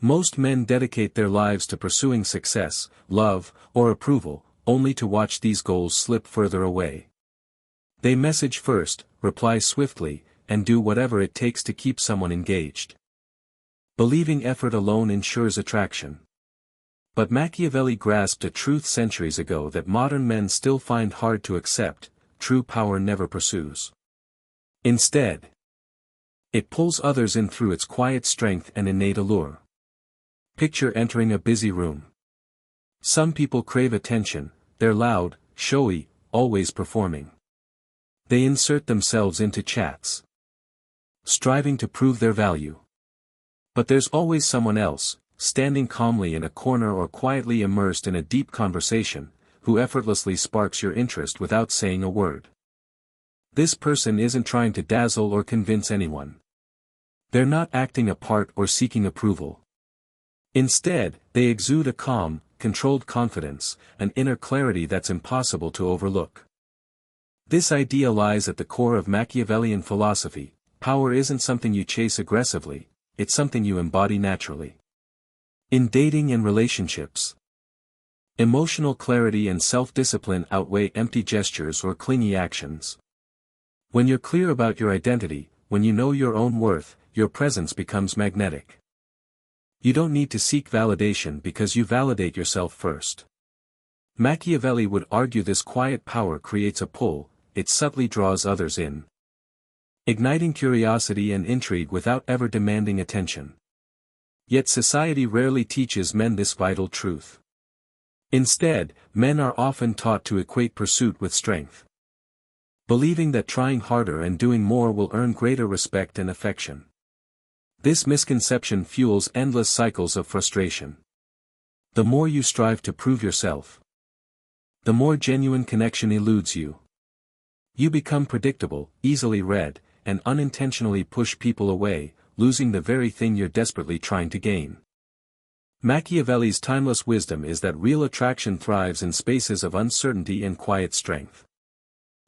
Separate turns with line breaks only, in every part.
Most men dedicate their lives to pursuing success, love, or approval, only to watch these goals slip further away. They message first, reply swiftly, and do whatever it takes to keep someone engaged, believing effort alone ensures attraction. But Machiavelli grasped a truth centuries ago that modern men still find hard to accept: true power never pursues. Instead, it pulls others in through its quiet strength and innate allure. Picture entering a busy room. Some people crave attention, they're loud, showy, always performing. They insert themselves into chats, striving to prove their value. But there's always someone else, standing calmly in a corner or quietly immersed in a deep conversation, who effortlessly sparks your interest without saying a word. This person isn't trying to dazzle or convince anyone. They're not acting a part or seeking approval. Instead, they exude a calm, controlled confidence, an inner clarity that's impossible to overlook. This idea lies at the core of Machiavellian philosophy: power isn't something you chase aggressively, it's something you embody naturally. In dating and relationships, emotional clarity and self-discipline outweigh empty gestures or clingy actions. When you're clear about your identity, when you know your own worth, your presence becomes magnetic. You don't need to seek validation because you validate yourself first. Machiavelli would argue this quiet power creates a pull, it subtly draws others in, igniting curiosity and intrigue without ever demanding attention. Yet society rarely teaches men this vital truth. Instead, men are often taught to equate pursuit with strength, believing that trying harder and doing more will earn greater respect and affection. This misconception fuels endless cycles of frustration. The more you strive to prove yourself, the more genuine connection eludes you. You become predictable, easily read, and unintentionally push people away, losing the very thing you're desperately trying to gain. Machiavelli's timeless wisdom is that real attraction thrives in spaces of uncertainty and quiet strength.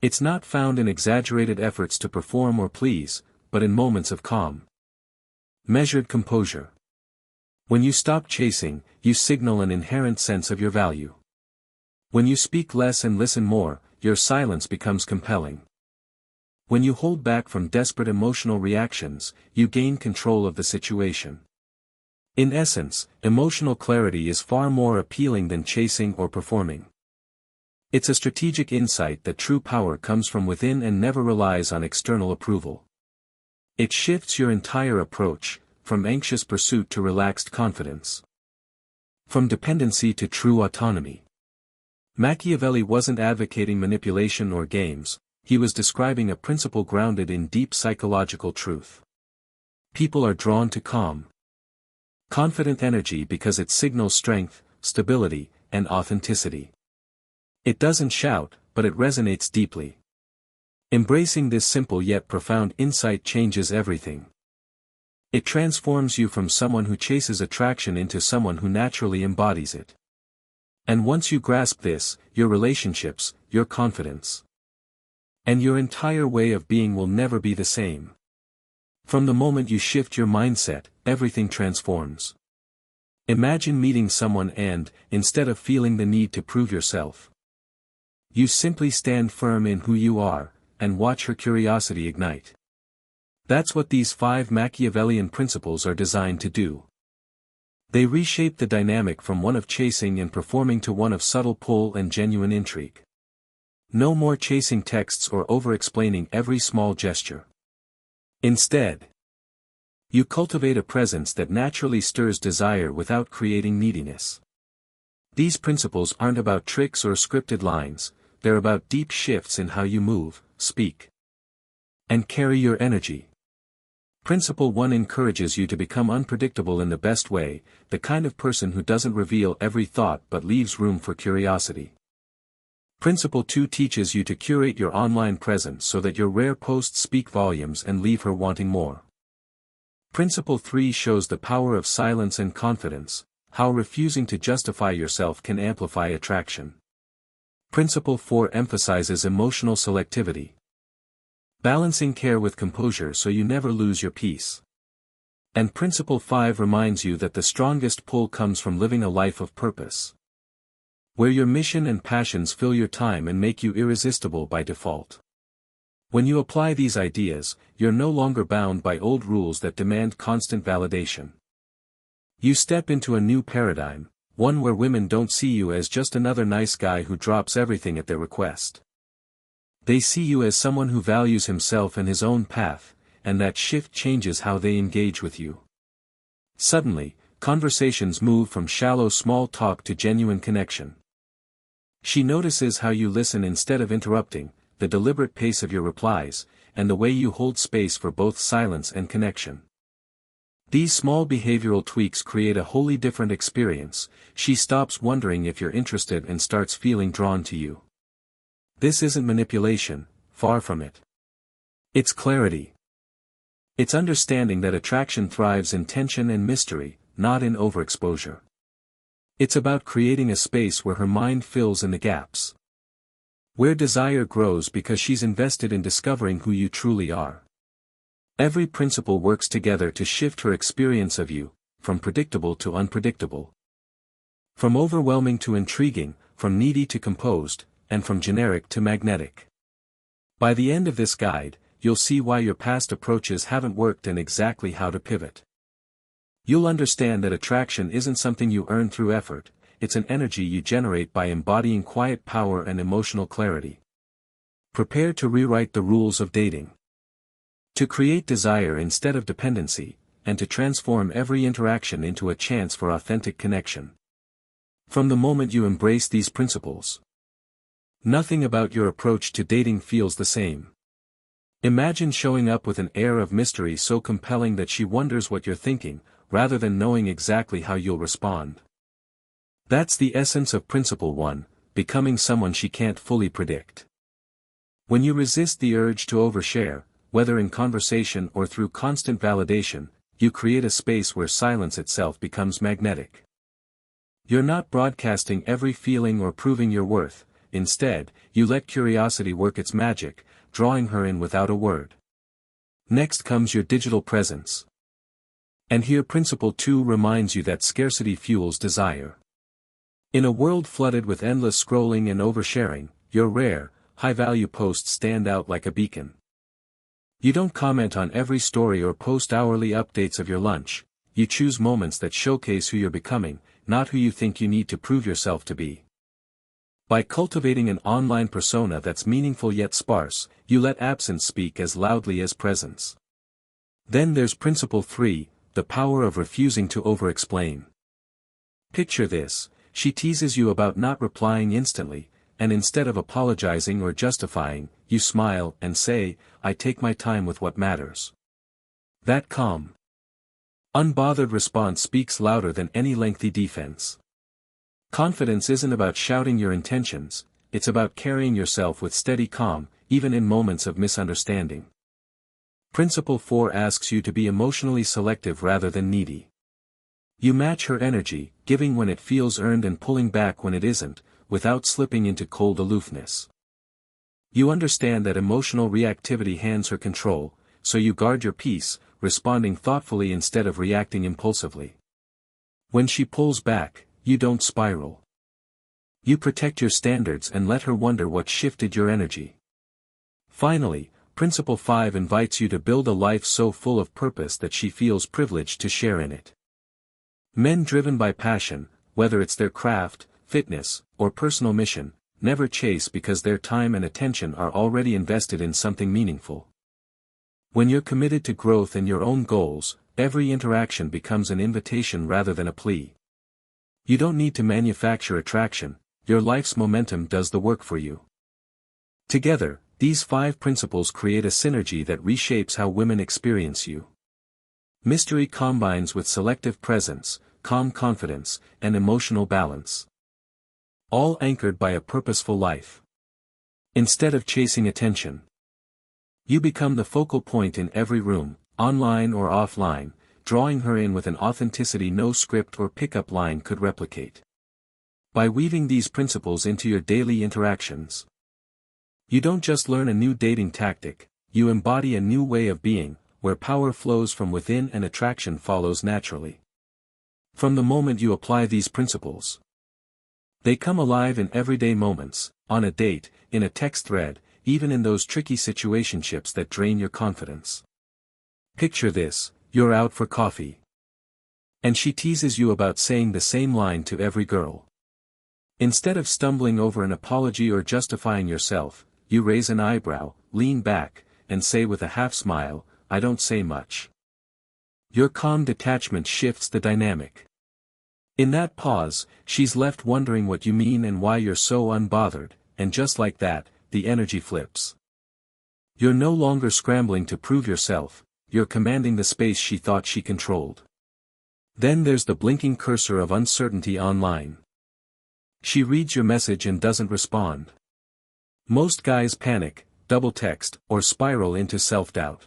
It's not found in exaggerated efforts to perform or please, but in moments of calm, measured composure. When you stop chasing, you signal an inherent sense of your value. When you speak less and listen more, your silence becomes compelling. When you hold back from desperate emotional reactions, you gain control of the situation. In essence, emotional clarity is far more appealing than chasing or performing. It's a strategic insight that true power comes from within and never relies on external approval. It shifts your entire approach, from anxious pursuit to relaxed confidence, from dependency to true autonomy. Machiavelli wasn't advocating manipulation or games, he was describing a principle grounded in deep psychological truth. People are drawn to calm, confident energy because it signals strength, stability, and authenticity. It doesn't shout, but it resonates deeply. Embracing this simple yet profound insight changes everything. It transforms you from someone who chases attraction into someone who naturally embodies it. And once you grasp this, your relationships, your confidence, and your entire way of being will never be the same. From the moment you shift your mindset, everything transforms. Imagine meeting someone and, instead of feeling the need to prove yourself, you simply stand firm in who you are, and watch her curiosity ignite. That's what these 5 Machiavellian principles are designed to do. They reshape the dynamic from one of chasing and performing to one of subtle pull and genuine intrigue. No more chasing texts or over-explaining every small gesture. Instead, you cultivate a presence that naturally stirs desire without creating neediness. These principles aren't about tricks or scripted lines, they're about deep shifts in how you move, speak, and carry your energy. Principle 1 encourages you to become unpredictable in the best way, the kind of person who doesn't reveal every thought but leaves room for curiosity. Principle 2 teaches you to curate your online presence so that your rare posts speak volumes and leave her wanting more. Principle 3 shows the power of silence and confidence, how refusing to justify yourself can amplify attraction. Principle 4 emphasizes emotional selectivity, balancing care with composure so you never lose your peace. And Principle 5 reminds you that the strongest pull comes from living a life of purpose, where your mission and passions fill your time and make you irresistible by default. When you apply these ideas, you're no longer bound by old rules that demand constant validation. You step into a new paradigm, one where women don't see you as just another nice guy who drops everything at their request. They see you as someone who values himself and his own path, and that shift changes how they engage with you. Suddenly, conversations move from shallow small talk to genuine connection. She notices how you listen instead of interrupting, the deliberate pace of your replies, and the way you hold space for both silence and connection. These small behavioral tweaks create a wholly different experience. She stops wondering if you're interested and starts feeling drawn to you. This isn't manipulation, far from it. It's clarity. It's understanding that attraction thrives in tension and mystery, not in overexposure. It's about creating a space where her mind fills in the gaps, where desire grows because she's invested in discovering who you truly are. Every principle works together to shift her experience of you, from predictable to unpredictable, from overwhelming to intriguing, from needy to composed, and from generic to magnetic. By the end of this guide, you'll see why your past approaches haven't worked and exactly how to pivot. You'll understand that attraction isn't something you earn through effort, it's an energy you generate by embodying quiet power and emotional clarity. Prepare to rewrite the rules of dating, to create desire instead of dependency, and to transform every interaction into a chance for authentic connection. From the moment you embrace these principles, nothing about your approach to dating feels the same. Imagine showing up with an air of mystery so compelling that she wonders what you're thinking, rather than knowing exactly how you'll respond. That's the essence of Principle 1, becoming someone she can't fully predict. When you resist the urge to overshare, whether in conversation or through constant validation, you create a space where silence itself becomes magnetic. You're not broadcasting every feeling or proving your worth, instead, you let curiosity work its magic, drawing her in without a word. Next comes your digital presence. And here Principle 2 reminds you that scarcity fuels desire. In a world flooded with endless scrolling and oversharing, your rare, high-value posts stand out like a beacon. You don't comment on every story or post hourly updates of your lunch, you choose moments that showcase who you're becoming, not who you think you need to prove yourself to be. By cultivating an online persona that's meaningful yet sparse, you let absence speak as loudly as presence. Then there's Principle 3, the power of refusing to over-explain. Picture this, she teases you about not replying instantly, and instead of apologizing or justifying, you smile and say, "I take my time with what matters." That calm, unbothered response speaks louder than any lengthy defense. Confidence isn't about shouting your intentions, it's about carrying yourself with steady calm, even in moments of misunderstanding. Principle 4 asks you to be emotionally selective rather than needy. You match her energy, giving when it feels earned and pulling back when it isn't, without slipping into cold aloofness. You understand that emotional reactivity hands her control, so you guard your peace, responding thoughtfully instead of reacting impulsively. When she pulls back, you don't spiral. You protect your standards and let her wonder what shifted your energy. Finally, Principle 5 invites you to build a life so full of purpose that she feels privileged to share in it. Men driven by passion, whether it's their craft, fitness, or personal mission, never chase because their time and attention are already invested in something meaningful. When you're committed to growth and your own goals, every interaction becomes an invitation rather than a plea. You don't need to manufacture attraction, your life's momentum does the work for you. Together, these 5 principles create a synergy that reshapes how women experience you. Mystery combines with selective presence, calm confidence, and emotional balance. All anchored by a purposeful life. Instead of chasing attention, you become the focal point in every room, online or offline, drawing her in with an authenticity no script or pickup line could replicate. By weaving these principles into your daily interactions, you don't just learn a new dating tactic, you embody a new way of being, where power flows from within and attraction follows naturally. From the moment you apply these principles, they come alive in everyday moments, on a date, in a text thread, even in those tricky situationships that drain your confidence. Picture this: you're out for coffee, and she teases you about saying the same line to every girl. Instead of stumbling over an apology or justifying yourself, you raise an eyebrow, lean back, and say with a half smile, "I don't say much." Your calm detachment shifts the dynamic. In that pause, she's left wondering what you mean and why you're so unbothered, and just like that, the energy flips. You're no longer scrambling to prove yourself, you're commanding the space she thought she controlled. Then there's the blinking cursor of uncertainty online. She reads your message and doesn't respond. Most guys panic, double text, or spiral into self-doubt.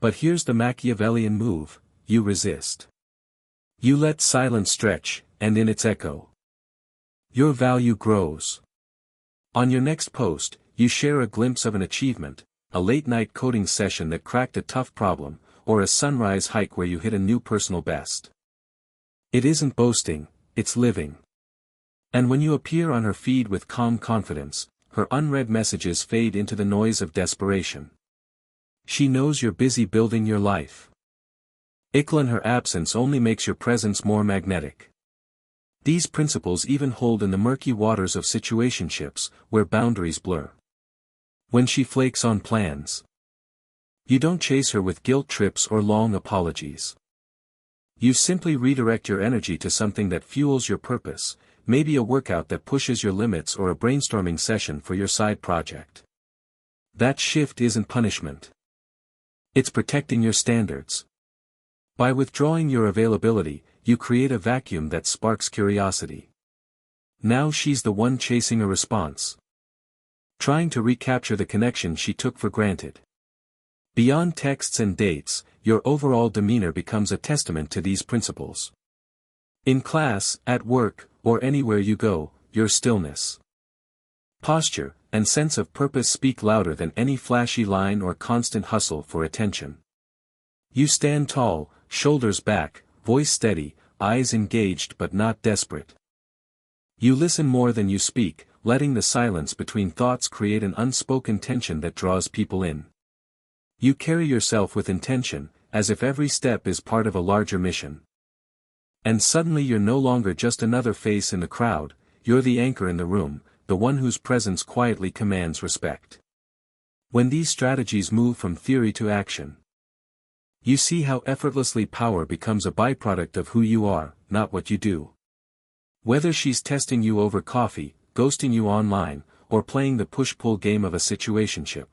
But here's the Machiavellian move: you resist. You let silence stretch, and in its echo, your value grows. On your next post, you share a glimpse of an achievement, a late-night coding session that cracked a tough problem, or a sunrise hike where you hit a new personal best. It isn't boasting, it's living. And when you appear on her feed with calm confidence, her unread messages fade into the noise of desperation. She knows you're busy building your life. In her absence only makes your presence more magnetic. These principles even hold in the murky waters of situationships, where boundaries blur. When she flakes on plans, you don't chase her with guilt trips or long apologies. You simply redirect your energy to something that fuels your purpose, maybe a workout that pushes your limits or a brainstorming session for your side project. That shift isn't punishment. It's protecting your standards. By withdrawing your availability, you create a vacuum that sparks curiosity. Now she's the one chasing a response, trying to recapture the connection she took for granted. Beyond texts and dates, your overall demeanor becomes a testament to these principles. In class, at work, or anywhere you go, your stillness, posture, and sense of purpose speak louder than any flashy line or constant hustle for attention. You stand tall, shoulders back, voice steady, eyes engaged but not desperate. You listen more than you speak, letting the silence between thoughts create an unspoken tension that draws people in. You carry yourself with intention, as if every step is part of a larger mission. And suddenly you're no longer just another face in the crowd, you're the anchor in the room, the one whose presence quietly commands respect. When these strategies move from theory to action, you see how effortlessly power becomes a byproduct of who you are, not what you do. Whether she's testing you over coffee, ghosting you online, or playing the push-pull game of a situationship,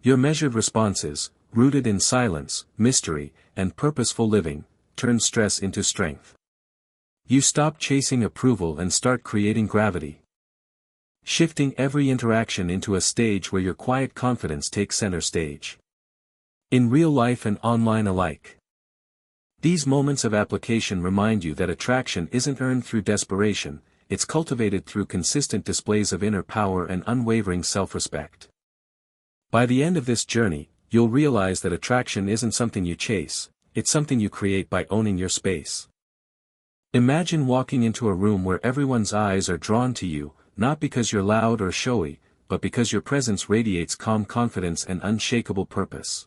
your measured responses, rooted in silence, mystery, and purposeful living, turn stress into strength. You stop chasing approval and start creating gravity, shifting every interaction into a stage where your quiet confidence takes center stage. In real life and online alike, these moments of application remind you that attraction isn't earned through desperation, it's cultivated through consistent displays of inner power and unwavering self-respect. By the end of this journey, you'll realize that attraction isn't something you chase, it's something you create by owning your space. Imagine walking into a room where everyone's eyes are drawn to you, not because you're loud or showy, but because your presence radiates calm confidence and unshakable purpose.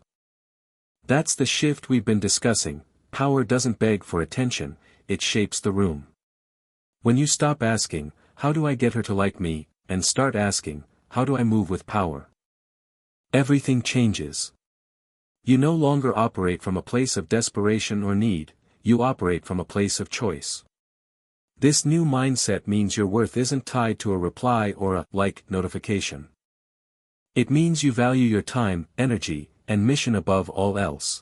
That's the shift we've been discussing. Power doesn't beg for attention, it shapes the room. When you stop asking, "How do I get her to like me?" and start asking, "How do I move with power?" everything changes. You no longer operate from a place of desperation or need, you operate from a place of choice. This new mindset means your worth isn't tied to a reply or a like notification. It means you value your time, energy, and mission above all else.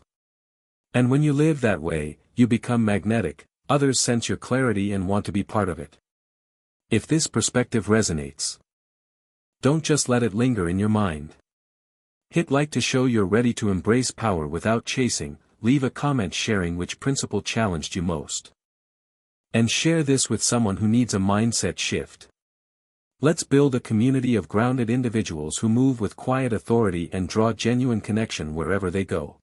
And when you live that way, you become magnetic, others sense your clarity and want to be part of it. If this perspective resonates, don't just let it linger in your mind. Hit like to show you're ready to embrace power without chasing, leave a comment sharing which principle challenged you most. And share this with someone who needs a mindset shift. Let's build a community of grounded individuals who move with quiet authority and draw genuine connection wherever they go.